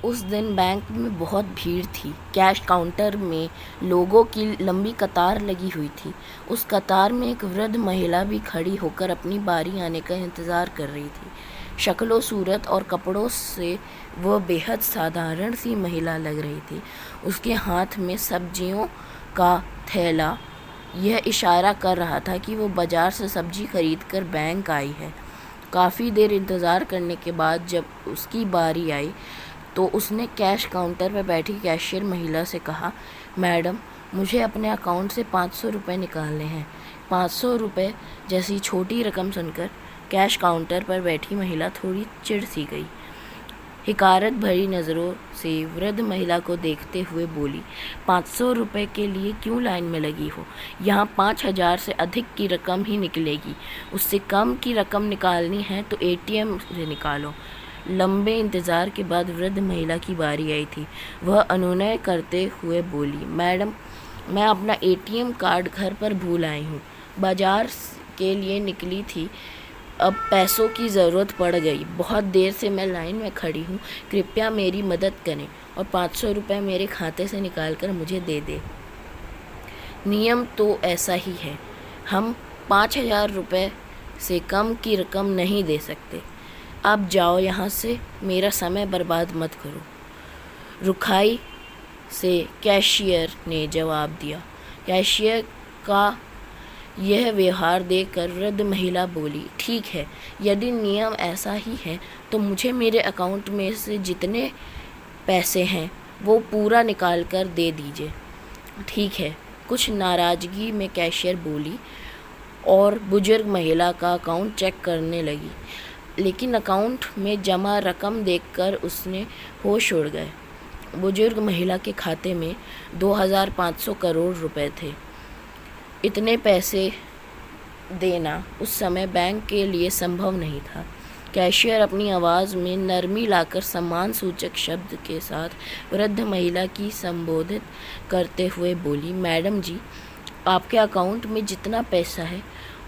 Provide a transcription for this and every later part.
उस दिन बैंक में बहुत भीड़ थी। कैश काउंटर में लोगों की लंबी कतार लगी हुई थी। उस कतार में एक वृद्ध महिला भी खड़ी होकर अपनी बारी आने का इंतज़ार कर रही थी। शक्लो सूरत और कपड़ों से वह बेहद साधारण सी महिला लग रही थी। उसके हाथ में सब्जियों का थैला यह इशारा कर रहा था कि वो बाज़ार से सब्जी खरीद कर बैंक आई है। काफ़ी देर इंतज़ार करने के बाद जब उसकी बारी आई तो उसने कैश काउंटर पर बैठी कैशियर महिला से कहा, मैडम, मुझे अपने अकाउंट से 500 रुपये निकालने हैं। 500 रुपये जैसी छोटी रकम सुनकर कैश काउंटर पर बैठी महिला थोड़ी चिढ़ सी गई। हिकारत भरी नज़रों से वृद्ध महिला को देखते हुए बोली, 500 रुपये के लिए क्यों लाइन में लगी हो? यहाँ 5000 से अधिक की रकम ही निकलेगी। उससे कम की रकम निकालनी है तो ATM से निकालो। लंबे इंतज़ार के बाद वृद्ध महिला की बारी आई थी। वह अनुनय करते हुए बोली, मैडम, मैं अपना ATM कार्ड घर पर भूल आई हूँ। बाज़ार के लिए निकली थी, अब पैसों की ज़रूरत पड़ गई। बहुत देर से मैं लाइन में खड़ी हूँ। कृपया मेरी मदद करें और 500 रुपये मेरे खाते से निकाल कर मुझे दे दें। नियम तो ऐसा ही है। हम 5000 रुपये से कम की रकम नहीं दे सकते। अब जाओ यहाँ से, मेरा समय बर्बाद मत करो। रुखाई से कैशियर ने जवाब दिया। कैशियर का यह व्यवहार देखकर वृद्ध महिला बोली, ठीक है, यदि नियम ऐसा ही है तो मुझे मेरे अकाउंट में से जितने पैसे हैं वो पूरा निकाल कर दे दीजिए। ठीक है, कुछ नाराज़गी में कैशियर बोली और बुजुर्ग महिला का अकाउंट चेक करने लगी। लेकिन अकाउंट में जमा रकम देखकर उसने होश उड़ गए। बुजुर्ग महिला के खाते में 2500 करोड़ रुपए थे। इतने पैसे देना उस समय बैंक के लिए संभव नहीं था। कैशियर अपनी आवाज़ में नरमी लाकर सम्मान सूचक शब्द के साथ वृद्ध महिला की संबोधित करते हुए बोली, मैडम जी, आपके अकाउंट में जितना पैसा है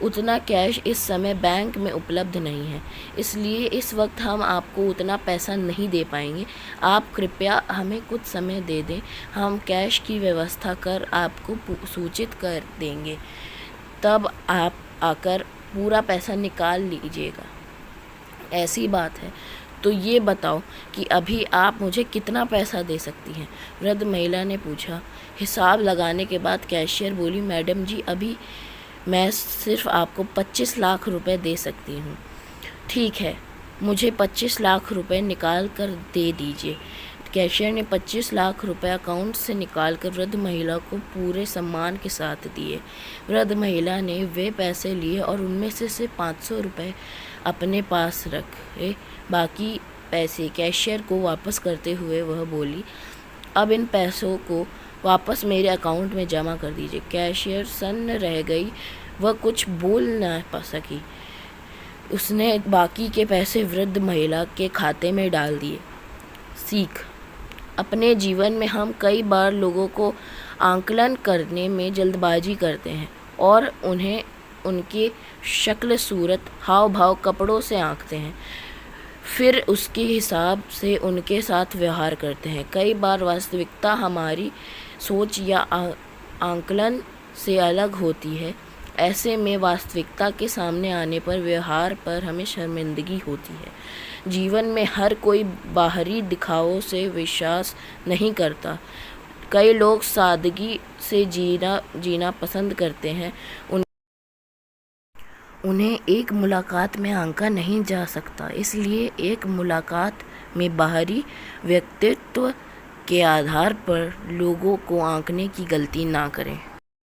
उतना कैश इस समय बैंक में उपलब्ध नहीं है, इसलिए इस वक्त हम आपको उतना पैसा नहीं दे पाएंगे। आप कृपया हमें कुछ समय दे दें, हम कैश की व्यवस्था कर आपको सूचित कर देंगे, तब आप आकर पूरा पैसा निकाल लीजिएगा। ऐसी बात है तो ये बताओ कि अभी आप मुझे कितना पैसा दे सकती हैं? वृद्ध महिला ने पूछा। हिसाब लगाने के बाद कैशियर बोली, मैडम जी, अभी मैं सिर्फ आपको 25 लाख रुपए दे सकती हूँ। ठीक है, मुझे 25 लाख रुपए निकाल कर दे दीजिए। कैशियर ने 25 लाख रुपए अकाउंट से निकाल कर वृद्ध महिला को पूरे सम्मान के साथ दिए। वृद्ध महिला ने वे पैसे लिए और उनमें से सिर्फ 500 रुपये अपने पास रखे। बाकी पैसे कैशियर को वापस करते हुए वह बोली, अब इन पैसों को वापस मेरे अकाउंट में जमा कर दीजिए। कैशियर सन्न रह गई, वह कुछ बोल ना पा सकी। उसने बाकी के पैसे वृद्ध महिला के खाते में डाल दिए। सीख, अपने जीवन में हम कई बार लोगों को आंकलन करने में जल्दबाजी करते हैं और उन्हें उनकी शक्ल, सूरत, हाव भाव, कपड़ों से आंकते हैं, फिर उसके हिसाब से उनके साथ व्यवहार करते हैं। कई बार वास्तविकता हमारी सोच या आंकलन से अलग होती है। ऐसे में वास्तविकता के सामने आने पर व्यवहार पर हमें शर्मिंदगी होती है। जीवन में हर कोई बाहरी दिखावों से विश्वास नहीं करता। कई लोग सादगी से जीना पसंद करते हैं। उन्हें एक मुलाकात में आंका नहीं जा सकता, इसलिए एक मुलाकात में बाहरी व्यक्तित्व के आधार पर लोगों को आंकने की गलती ना करें।